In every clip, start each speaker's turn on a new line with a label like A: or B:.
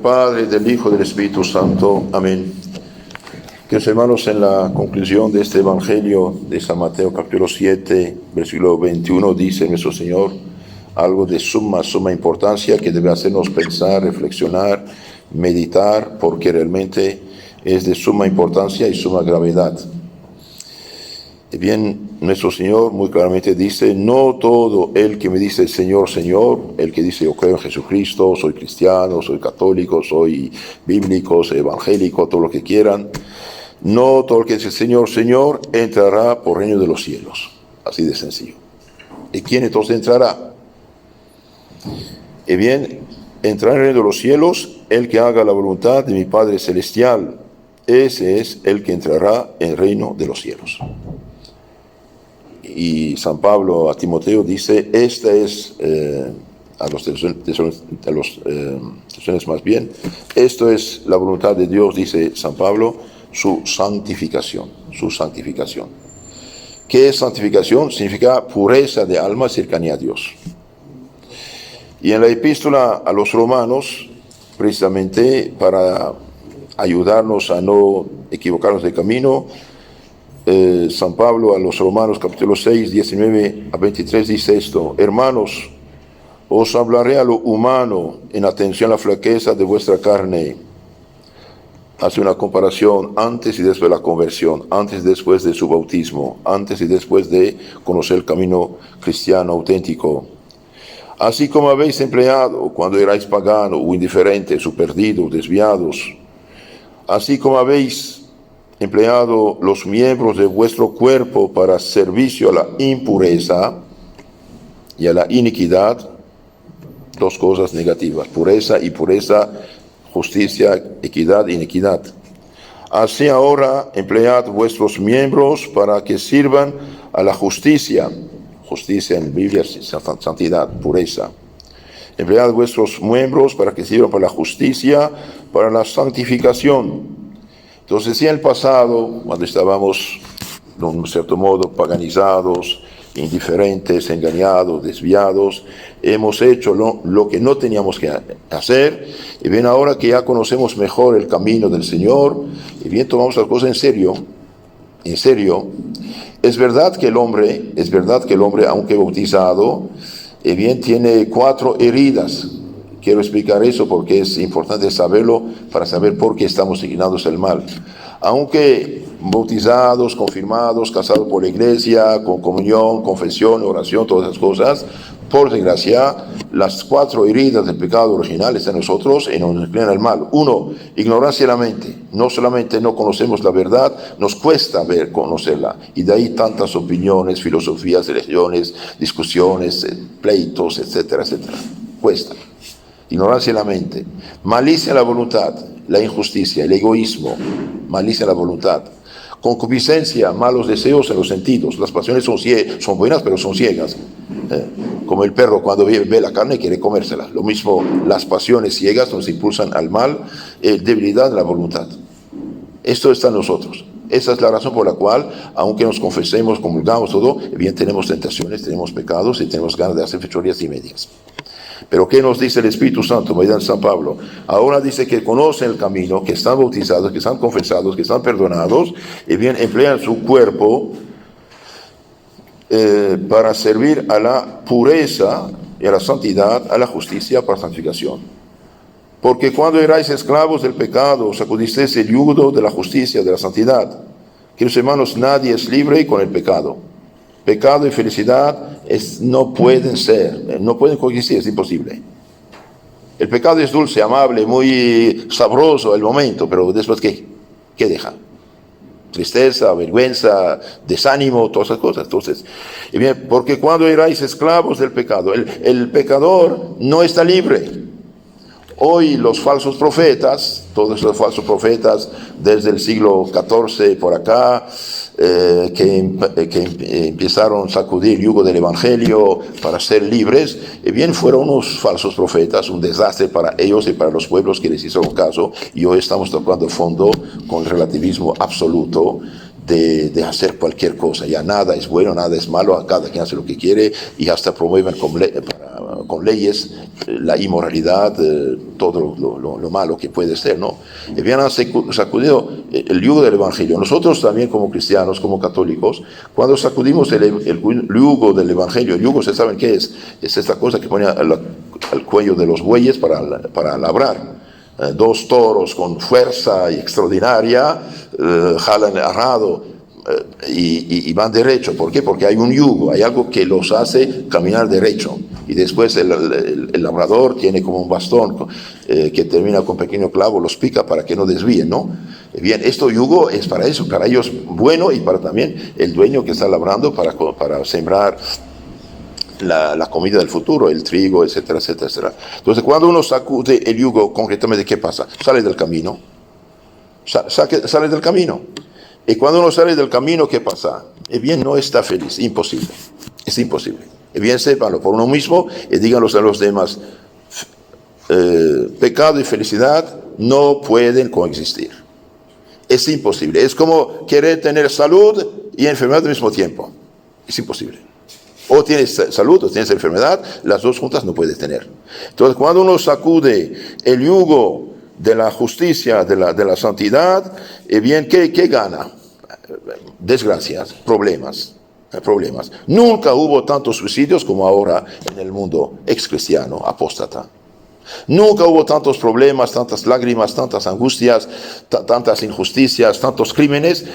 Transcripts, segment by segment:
A: Padre, del Hijo y del Espíritu Santo. Amén. Queridos hermanos, en la conclusión de este Evangelio de San Mateo, capítulo 7, versículo 21, dice nuestro Señor algo de suma importancia que debe hacernos pensar, reflexionar, meditar, porque realmente es de suma importancia y suma gravedad. Y bien, nuestro Señor muy claramente dice: no todo el que me dice Señor, Señor, el que dice yo creo en Jesucristo, soy cristiano, soy católico, soy bíblico, soy evangélico, todo lo que quieran, no todo el que dice Señor, Señor, entrará por reino de los cielos. Así de sencillo. ¿Y quién entonces entrará? Y bien, entrará en el reino de los cielos el que haga la voluntad de mi Padre Celestial. Ese es el que entrará en el reino de los cielos. Y San Pablo a Timoteo dice: esta es, a los tesoreros más bien, esto es la voluntad de Dios, dice San Pablo, su santificación. ¿Qué es santificación? Significa pureza de alma, cercanía a Dios. Y en la epístola a los romanos, precisamente para ayudarnos a no equivocarnos de camino, San Pablo a los Romanos capítulo 6, 19 a 23 dice esto: hermanos, os hablaré a lo humano en atención a la flaqueza de vuestra carne. Hace una comparación antes y después de la conversión, antes y después de su bautismo, antes y después de conocer el camino cristiano auténtico. Así como habéis empleado cuando erais pagano o indiferentes o perdidos, desviados, así como habéis empleado los miembros de vuestro cuerpo para servicio a la impureza y a la iniquidad, dos cosas negativas: pureza y pureza, justicia, equidad, iniquidad. Así ahora emplead vuestros miembros para que sirvan a la justicia. Justicia en Biblia, santidad, pureza. Emplead vuestros miembros para que sirvan para la justicia, para la santificación. Entonces, si en el pasado, cuando estábamos de un cierto modo paganizados, indiferentes, engañados, desviados, hemos hecho lo que no teníamos que hacer, y bien ahora que ya conocemos mejor el camino del Señor, y bien tomamos las cosas en serio, es verdad que el hombre, aunque bautizado, y bien tiene 4 heridas. Quiero explicar eso porque es importante saberlo para saber por qué estamos inclinados al mal. Aunque bautizados, confirmados, casados por la iglesia, con comunión, confesión, oración, todas esas cosas, por desgracia, las 4 heridas del pecado original están en nosotros y nos inclinan al mal. 1, ignorancia de la mente. No solamente no conocemos la verdad, nos cuesta conocerla. Y de ahí tantas opiniones, filosofías, religiones, discusiones, pleitos, etcétera, etcétera. Cuesta. Ignorancia en la mente, malicia en la voluntad, la injusticia, el egoísmo, malicia en la voluntad, concupiscencia, malos deseos en los sentidos. Las pasiones son buenas, pero son ciegas. Como el perro cuando ve la carne quiere comérsela. Lo mismo las pasiones ciegas nos impulsan al mal, debilidad en la voluntad. Esto está en nosotros. Esa es la razón por la cual, aunque nos confesemos, comulgamos todo, bien tenemos tentaciones, tenemos pecados y tenemos ganas de hacer fechorías y medias. Pero ¿qué nos dice el Espíritu Santo? Mediante San Pablo. Ahora dice que conocen el camino, que están bautizados, que están confesados, que están perdonados, y bien emplean su cuerpo para servir a la pureza y a la santidad, a la justicia, para santificación. Porque cuando erais esclavos del pecado, sacudisteis el yugo de la justicia, de la santidad. Queridos hermanos, nadie es libre con el pecado. Pecado y felicidad no pueden coexistir, es imposible. El pecado es dulce, amable, muy sabroso el momento, pero después ¿qué deja? Tristeza, vergüenza, desánimo, todas esas cosas. Entonces, bien, porque cuando erais esclavos del pecado, el pecador no está libre. Hoy los falsos profetas, todos los falsos profetas desde el siglo XIV por acá, que empezaron a sacudir el yugo del Evangelio para ser libres, bien fueron unos falsos profetas, un desastre para ellos y para los pueblos que les hicieron caso, y hoy estamos tocando fondo con el relativismo absoluto de hacer cualquier cosa. Ya nada es bueno, nada es malo, cada quien hace lo que quiere y hasta promueven con leyes la inmoralidad, todo lo malo que puede ser, ¿no? Y bien, han sacudido el yugo del Evangelio. Nosotros también como cristianos, como católicos, cuando sacudimos el yugo del Evangelio, el yugo, ¿se saben qué es? Es esta cosa que pone al cuello de los bueyes para labrar. Dos toros con fuerza extraordinaria jalan el arado y van derecho. ¿Por qué? Porque hay un yugo, hay algo que los hace caminar derecho. Y después el labrador tiene como un bastón que termina con pequeño clavo, los pica para que no desvíen, ¿no? Bien, esto yugo es para eso, para ellos bueno, y para también el dueño que está labrando para sembrar la comida del futuro, el trigo, etcétera, etcétera, etcétera. Entonces, cuando uno sacude el yugo, concretamente, ¿qué pasa? Sale del camino. Sale del camino. Y cuando uno sale del camino, ¿qué pasa? Bien, no está feliz, imposible. Es imposible. Bien, sépanlo por uno mismo y díganlo a los demás. Pecado y felicidad no pueden coexistir. Es imposible. Es como querer tener salud y enfermedad al mismo tiempo. Es imposible. O tienes salud o tienes enfermedad, las dos juntas no puedes tener. Entonces, cuando uno sacude el yugo de la justicia, de la santidad, bien, ¿qué gana? Desgracias, problemas. Nunca hubo tantos suicidios como ahora en el mundo excristiano, apóstata. Nunca hubo tantos problemas, tantas lágrimas, tantas angustias, tantas injusticias, tantos crímenes,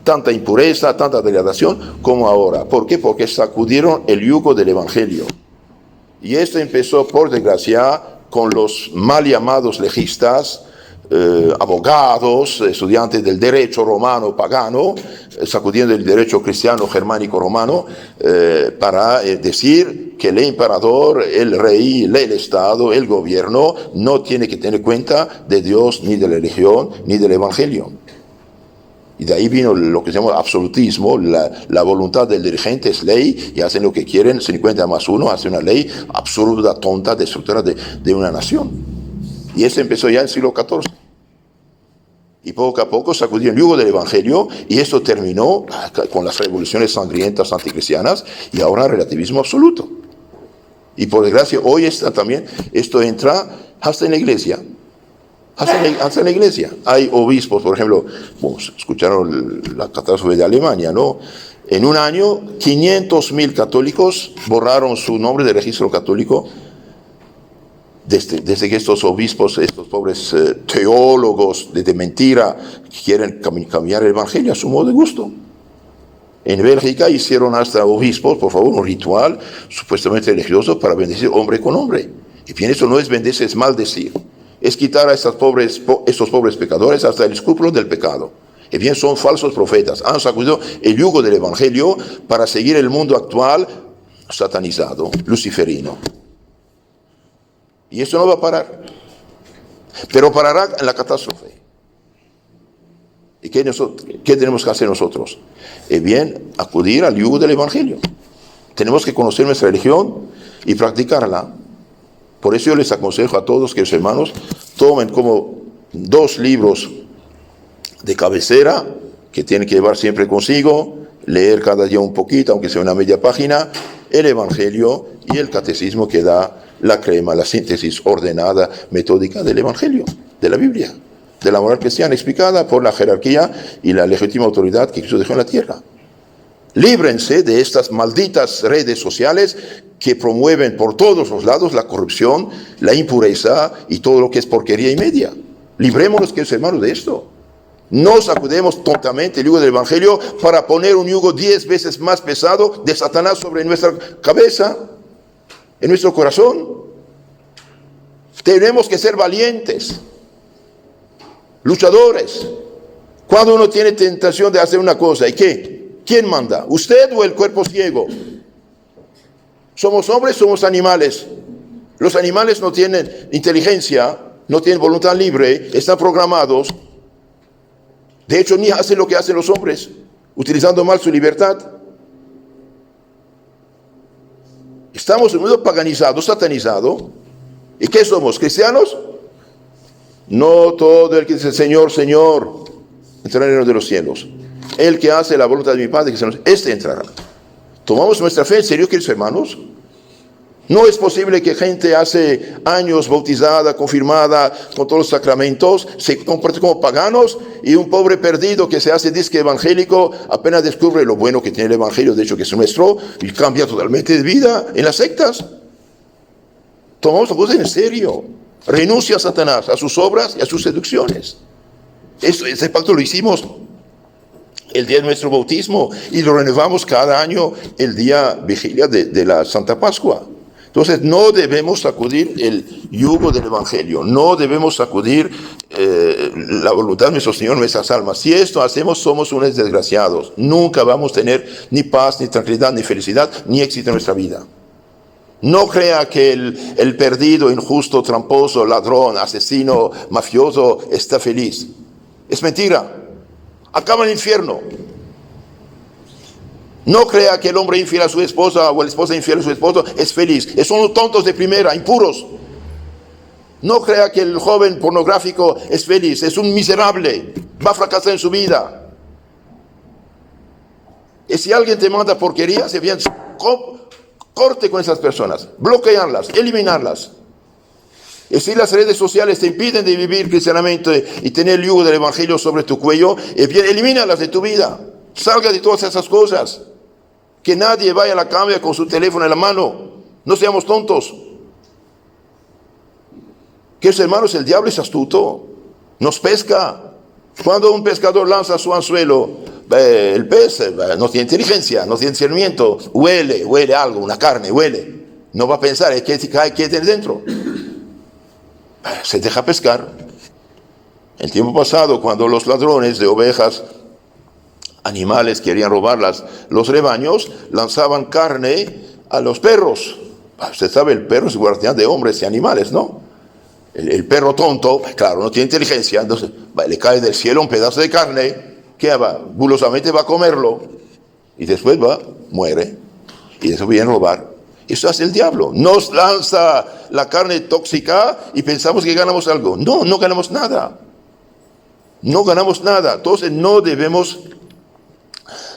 A: tanta impureza, tanta degradación como ahora. ¿Por qué? Porque sacudieron el yugo del Evangelio. Y esto empezó, por desgracia, con los mal llamados legistas, abogados, estudiantes del derecho romano pagano, sacudiendo el derecho cristiano germánico romano, para decir que el emperador, el rey, el Estado, el gobierno no tiene que tener cuenta de Dios, ni de la religión, ni del Evangelio. Y de ahí vino lo que se llama absolutismo, la voluntad del dirigente es ley y hacen lo que quieren, 50+1, hace una ley absurda, tonta, destructora de una nación. Y eso empezó ya en el siglo XIV. Y poco a poco sacudió el yugo del Evangelio y esto terminó con las revoluciones sangrientas anticristianas y ahora relativismo absoluto. Y por desgracia hoy esto entra hasta en la iglesia. Hasta en la iglesia. Hay obispos, por ejemplo, escucharon la catástrofe de Alemania, ¿no? En un año, 500.000 católicos borraron su nombre de registro católico desde que estos obispos, estos pobres teólogos de mentira, quieren cambiar el evangelio a su modo de gusto. En Bélgica hicieron hasta obispos, por favor, un ritual supuestamente religioso para bendecir hombre con hombre. Y bien, eso no es bendecir, es maldecir. Es quitar a estos pobres pecadores hasta el escrúpulo del pecado. Y bien, son falsos profetas. Han sacudido el yugo del evangelio para seguir el mundo actual satanizado, luciferino. Y eso no va a parar. Pero parará en la catástrofe. ¿Y qué tenemos que hacer nosotros? Bien, acudir al yugo del evangelio. Tenemos que conocer nuestra religión y practicarla. Por eso yo les aconsejo a todos que los hermanos tomen como 2 libros de cabecera que tienen que llevar siempre consigo, leer cada día un poquito, aunque sea una media página, el Evangelio y el Catecismo que da la crema, la síntesis ordenada, metódica del Evangelio, de la Biblia, de la moral cristiana explicada por la jerarquía y la legítima autoridad que Cristo dejó en la tierra. Líbrense de estas malditas redes sociales que promueven por todos los lados la corrupción, la impureza y todo lo que es porquería y media. Librémonos, queridos hermanos, de esto. No sacudemos tontamente el yugo del Evangelio para poner un yugo 10 veces más pesado de Satanás sobre nuestra cabeza, en nuestro corazón. Tenemos que ser valientes, luchadores. Cuando uno tiene tentación de hacer una cosa, ¿y qué? ¿Quién manda? ¿Usted o el cuerpo ciego? ¿Somos hombres, somos animales? Los animales no tienen inteligencia, no tienen voluntad libre, están programados. De hecho, ni hacen lo que hacen los hombres, utilizando mal su libertad. Estamos en un mundo paganizado, satanizado. ¿Y qué somos? ¿Cristianos? No todo el que dice Señor, Señor, entrará en el reino de los cielos. El que hace la voluntad de mi Padre, este entrará. ¿Tomamos nuestra fe en serio, queridos hermanos? No es posible que gente hace años bautizada, confirmada, con todos los sacramentos, se comporte como paganos, y un pobre perdido que se hace disque evangélico apenas descubre lo bueno que tiene el evangelio, de hecho que es nuestro, y cambia totalmente de vida en las sectas. Tomamos la cosa en serio. Renuncia a Satanás, a sus obras y a sus seducciones. Ese pacto lo hicimos el día de nuestro bautismo y lo renovamos cada año el día vigilia de la Santa Pascua. Entonces no debemos sacudir el yugo del Evangelio, no debemos sacudir la voluntad de nuestro Señor, nuestras almas. Si esto hacemos, somos unos desgraciados. Nunca vamos a tener ni paz, ni tranquilidad, ni felicidad, ni éxito en nuestra vida. No crea que el perdido, injusto, tramposo, ladrón, asesino, mafioso está feliz. Es mentira. Acaba en el infierno. No crea que el hombre infiel a su esposa o la esposa infiel a su esposo es feliz. Son tontos de primera, impuros. No crea que el joven pornográfico es feliz. Es un miserable. Va a fracasar en su vida. Y si alguien te manda porquería, se viene, corte con esas personas. Bloquearlas, eliminarlas. Y si las redes sociales te impiden de vivir cristianamente y tener el yugo del Evangelio sobre tu cuello, bien, elimínalas de tu vida. Salga de todas esas cosas. Que nadie vaya a la cama con su teléfono en la mano. No seamos tontos. Que hermanos, el diablo es astuto. Nos pesca. Cuando un pescador lanza su anzuelo, el pez no tiene inteligencia, no tiene discernimiento. Huele algo, una carne, huele. No va a pensar, ¿qué tiene dentro? Se deja pescar. El tiempo pasado, cuando los ladrones de ovejas, animales, querían robar los rebaños, lanzaban carne a los perros. Usted sabe, el perro es guardián de hombres y animales, ¿no? El perro tonto, claro, no tiene inteligencia, entonces le cae del cielo un pedazo de carne, ¿qué va? Bulosamente va a comerlo, y después muere, y después viene a robar. Eso hace el diablo. Nos lanza la carne tóxica y pensamos que ganamos algo. No ganamos nada. No ganamos nada. Entonces no debemos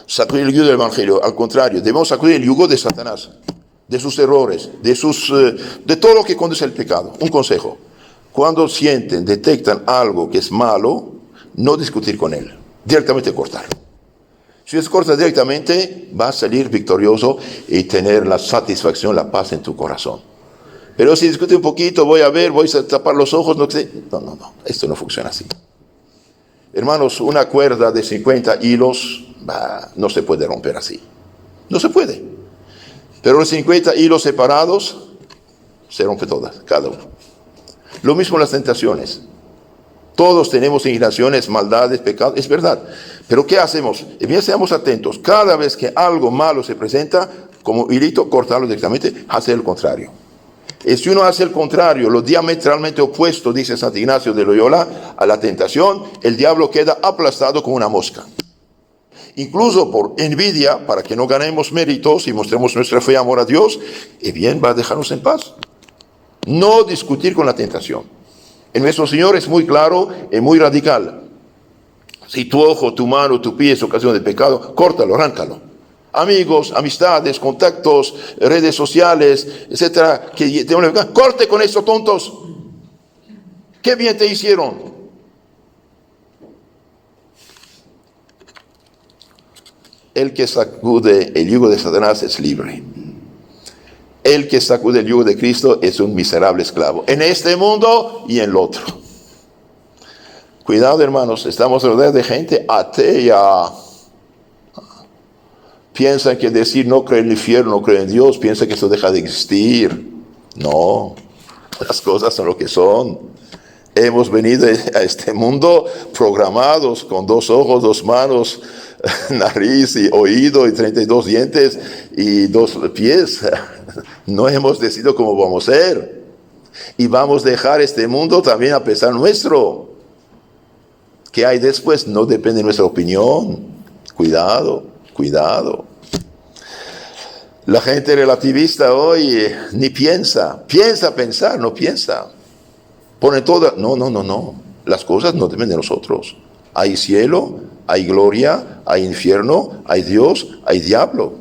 A: sacudir el yugo del Evangelio. Al contrario, debemos sacudir el yugo de Satanás, de sus errores, de todo lo que conduce al pecado. Un consejo: cuando detectan algo que es malo, no discutir con él, directamente cortarlo. Si se corta directamente, va a salir victorioso y tener la satisfacción, la paz en tu corazón. Pero si discute un poquito, voy a tapar los ojos, no, esto no funciona así. Hermanos, una cuerda de 50 hilos no se puede romper así. No se puede. Pero los 50 hilos separados se rompe todas, cada uno. Lo mismo las tentaciones. Todos tenemos inclinaciones, maldades, pecados, es verdad. Pero ¿qué hacemos? Bien, seamos atentos. Cada vez que algo malo se presenta, como hilito, cortarlo directamente, hacer el contrario. Y si uno hace el contrario, lo diametralmente opuesto, dice San Ignacio de Loyola, a la tentación, el diablo queda aplastado como una mosca. Incluso por envidia, para que no ganemos méritos y mostremos nuestra fe y amor a Dios, bien, va a dejarnos en paz. No discutir con la tentación. En nuestro Señor es muy claro y muy radical. Si tu ojo, tu mano, tu pie es ocasión de pecado, córtalo, arráncalo. Amigos, amistades, contactos, redes sociales, etcétera, corte con esos tontos. ¿Qué bien te hicieron? El que sacude el yugo de Satanás es libre. El que sacude el yugo de Cristo es un miserable esclavo, en este mundo y en el otro. Cuidado, hermanos, estamos rodeados de gente atea. Piensan que decir no creo en el infierno, no creo en Dios, piensa que eso deja de existir. No, las cosas son lo que son. Hemos venido a este mundo programados con 2 ojos, 2 manos, nariz y oído y 32 dientes y 2 pies. No hemos decidido cómo vamos a ser. Y vamos a dejar este mundo también a pesar nuestro. ¿Qué hay después? No depende de nuestra opinión. Cuidado. La gente relativista hoy ni piensa pensar, no piensa. Pone todo, no. Las cosas no dependen de nosotros. Hay cielo, hay gloria, hay infierno, hay Dios, hay diablo.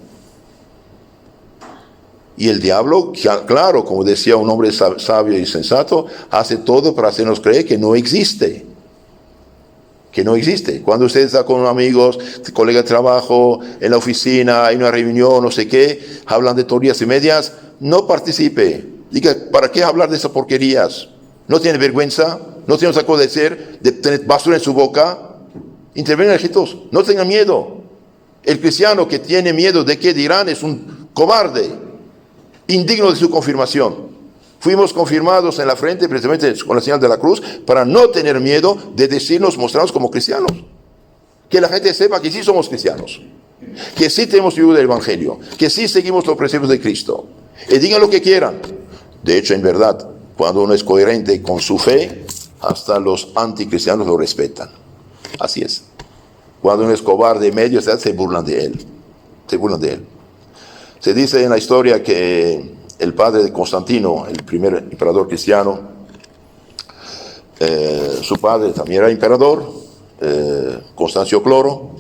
A: Y el diablo, claro, como decía un hombre sabio y sensato, hace todo para hacernos creer que no existe. Que no existe. Cuando usted está con amigos, colega de trabajo, en la oficina, hay una reunión, no sé qué, hablan de teorías y medias, no participe. Diga, ¿para qué hablar de esas porquerías? ¿No tiene vergüenza? ¿No tiene saco de ser, de tener basura en su boca? Intervengan, hijitos, no tengan miedo. El cristiano que tiene miedo de qué dirán es un cobarde, indigno de su confirmación. Fuimos confirmados en la frente precisamente con la señal de la cruz para no tener miedo de decirnos, mostrarnos como cristianos. Que la gente sepa que sí somos cristianos, que sí tenemos vivido del Evangelio, que sí seguimos los preceptos de Cristo. Y digan lo que quieran. De hecho, en verdad, cuando uno es coherente con su fe, hasta los anticristianos lo respetan. Así es. Cuando uno es cobarde medio, se burlan de él. Se burlan de él. Se dice en la historia que el padre de Constantino, el primer emperador cristiano, su padre también era emperador, Constancio Cloro.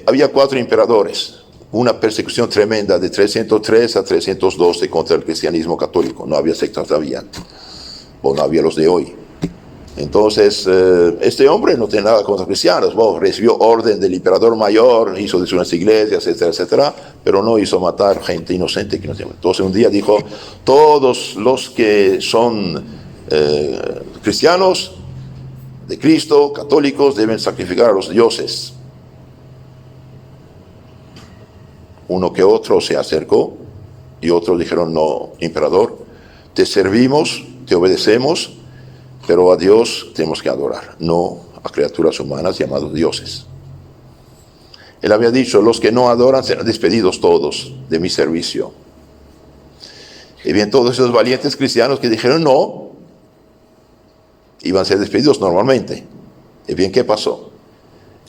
A: Había 4 emperadores, una persecución tremenda de 303 a 312 contra el cristianismo católico. No había sectas todavía, o no había los de hoy. Entonces, este hombre no tenía nada contra cristianos. Bueno, recibió orden del emperador mayor, hizo de unas iglesias, etcétera, etcétera, pero no hizo matar gente inocente. Entonces, un día dijo, todos los que son cristianos de Cristo, católicos, deben sacrificar a los dioses. Uno que otro se acercó y otros dijeron, no, emperador, te servimos, te obedecemos, pero a Dios tenemos que adorar, no a criaturas humanas llamadas dioses. Él había dicho, los que no adoran serán despedidos todos de mi servicio. Y bien, todos esos valientes cristianos que dijeron no, iban a ser despedidos normalmente. Y bien, ¿qué pasó?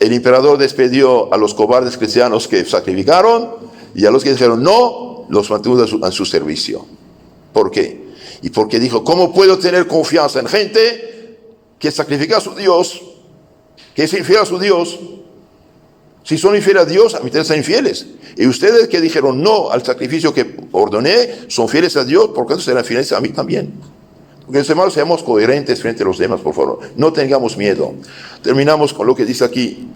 A: El emperador despedió a los cobardes cristianos que sacrificaron y a los que dijeron no, los mantuvo a su servicio. ¿Por qué? Y porque dijo, ¿cómo puedo tener confianza en gente que sacrifica a su Dios, que es infiel a su Dios? Si son infieles a Dios, a mí ustedes son infieles. Y ustedes que dijeron no al sacrificio que ordené, son fieles a Dios, por tanto serán fieles a mí también. Porque los hermanos seamos coherentes frente a los demás, por favor. No tengamos miedo. Terminamos con lo que dice aquí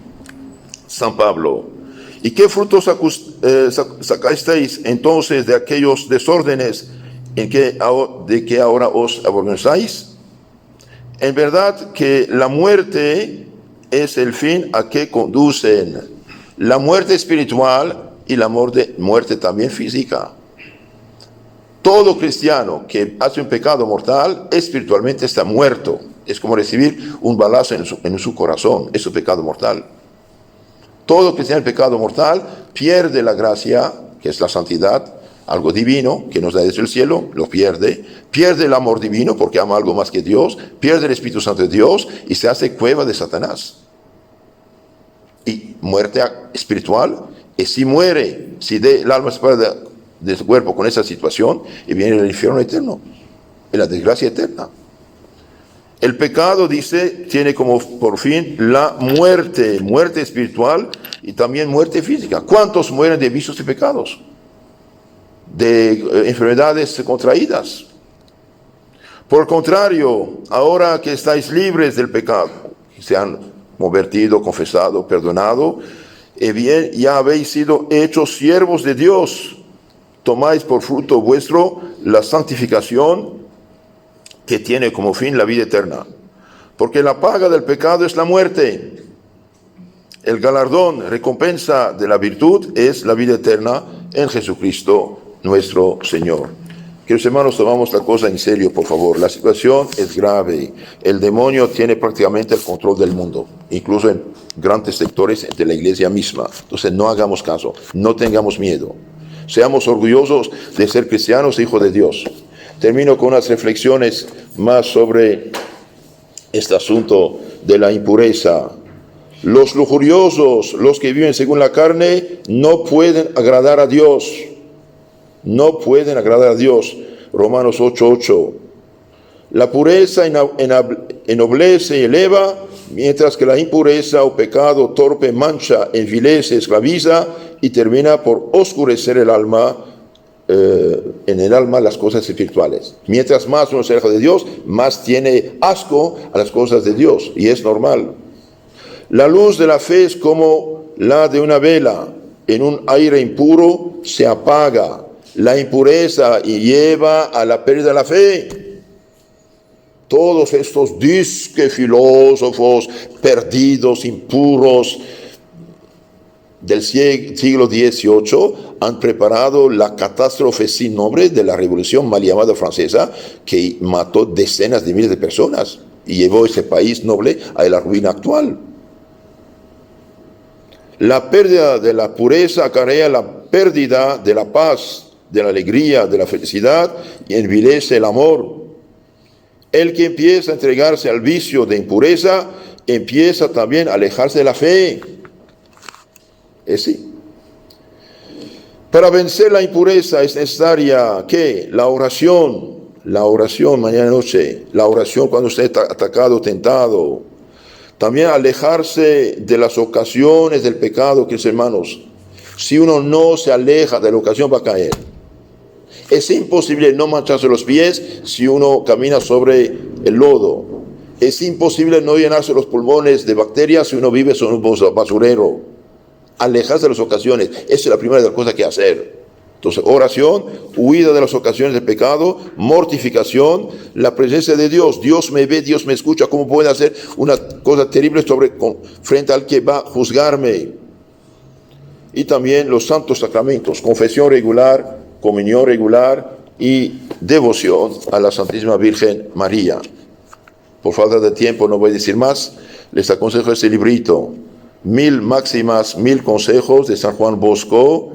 A: San Pablo. ¿Y qué frutos sacasteis entonces de aquellos desórdenes de que ahora os avergonzáis? En verdad que la muerte es el fin a que conducen, la muerte espiritual y la muerte también física. Todo cristiano que hace un pecado mortal espiritualmente está muerto. Es como recibir un balazo en su corazón, es un pecado mortal. Todo cristiano en pecado mortal pierde la gracia, que es la santidad, algo divino que nos da desde el cielo, lo pierde el amor divino porque ama algo más que Dios, pierde el Espíritu Santo de Dios y se hace cueva de Satanás. Y muerte espiritual, y si muere, si el alma se separa de su cuerpo con esa situación, y viene el infierno eterno, en la desgracia eterna. El pecado, dice, tiene como por fin la muerte espiritual y también muerte física. ¿Cuántos mueren de vicios y pecados? De enfermedades contraídas. Por el contrario, ahora que estáis libres del pecado, se han convertido, confesado, perdonado, bien, ya habéis sido hechos siervos de Dios. Tomáis por fruto vuestro la santificación que tiene como fin la vida eterna. Porque la paga del pecado es la muerte. El galardón, recompensa de la virtud es la vida eterna en Jesucristo nuestro Señor. Queridos hermanos, tomamos la cosa en serio, por favor. La situación es grave. El demonio tiene prácticamente el control del mundo, incluso en grandes sectores de la iglesia misma. Entonces no hagamos caso, no tengamos miedo. Seamos orgullosos de ser cristianos, hijos de Dios. Termino con unas reflexiones más sobre este asunto de la impureza. Los lujuriosos, los que viven según la carne, no pueden agradar a Dios. No pueden agradar a Dios. Romanos 8:8. La pureza ennoblece y eleva, mientras que la impureza o pecado torpe mancha, envilece, esclaviza y termina por oscurecer el alma en el alma las cosas espirituales. Mientras más uno se aleja de Dios, más tiene asco a las cosas de Dios, y es normal. La luz de la fe es como la de una vela. En un aire impuro se apaga la impureza y lleva a la pérdida de la fe. Todos estos disque filósofos perdidos, impuros del siglo XVIII han preparado la catástrofe sin nombre de la Revolución mal llamada francesa, que mató decenas de miles de personas y llevó a ese país noble a la ruina actual. La pérdida de la pureza acarrea la pérdida de la paz, de la alegría, de la felicidad, y envilece el amor. El que empieza a entregarse al vicio de impureza, empieza también a alejarse de la fe. Es así. Para vencer la impureza es necesaria, ¿qué? La oración mañana y noche, la oración cuando usted está atacado, tentado. También alejarse de las ocasiones del pecado, queridos hermanos. Si uno no se aleja de la ocasión, va a caer. Es imposible no mancharse los pies si uno camina sobre el lodo. Es imposible no llenarse los pulmones de bacterias si uno vive sobre un basurero. Alejarse de las ocasiones, esa es la primera de las cosas que hacer. Entonces, oración, huida de las ocasiones de pecado, mortificación, la presencia de Dios. Dios me ve, Dios me escucha. ¿Cómo puede hacer una cosa terrible frente al que va a juzgarme? Y también los santos sacramentos, confesión regular, comunión regular y devoción a la Santísima Virgen María. Por falta de tiempo no voy a decir más. Les aconsejo este librito, 1000 máximas, 1000 consejos de San Juan Bosco,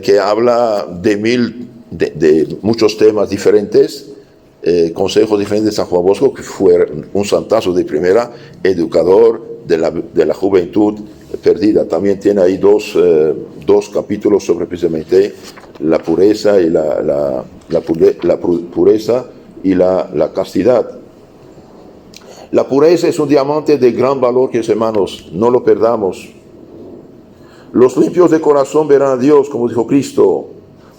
A: que habla de muchos temas diferentes, consejos diferentes de San Juan Bosco, que fue un santazo de primera, educador de la juventud perdida. También tiene ahí dos capítulos sobre precisamente la pureza y la pureza y la castidad. La pureza es un diamante de gran valor, queridos hermanos, no lo perdamos. Los limpios de corazón verán a Dios, como dijo Cristo.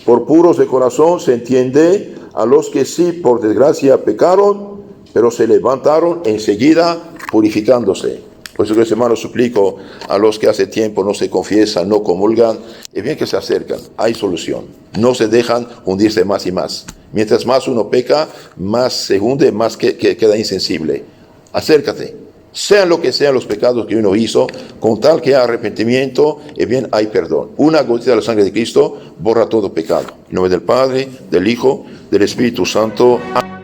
A: Por puros de corazón se entiende a los que sí, por desgracia, pecaron, pero se levantaron enseguida purificándose. Por eso, queridos hermanos, suplico a los que hace tiempo no se confiesan, no comulgan, es bien que se acercan, hay solución. No se dejan hundirse más y más. Mientras más uno peca, más se hunde, más queda insensible. Acércate, sean lo que sean los pecados que uno hizo, con tal que haya arrepentimiento, bien hay perdón. Una gotita de la sangre de Cristo borra todo pecado. En nombre del Padre, del Hijo, del Espíritu Santo. Amén.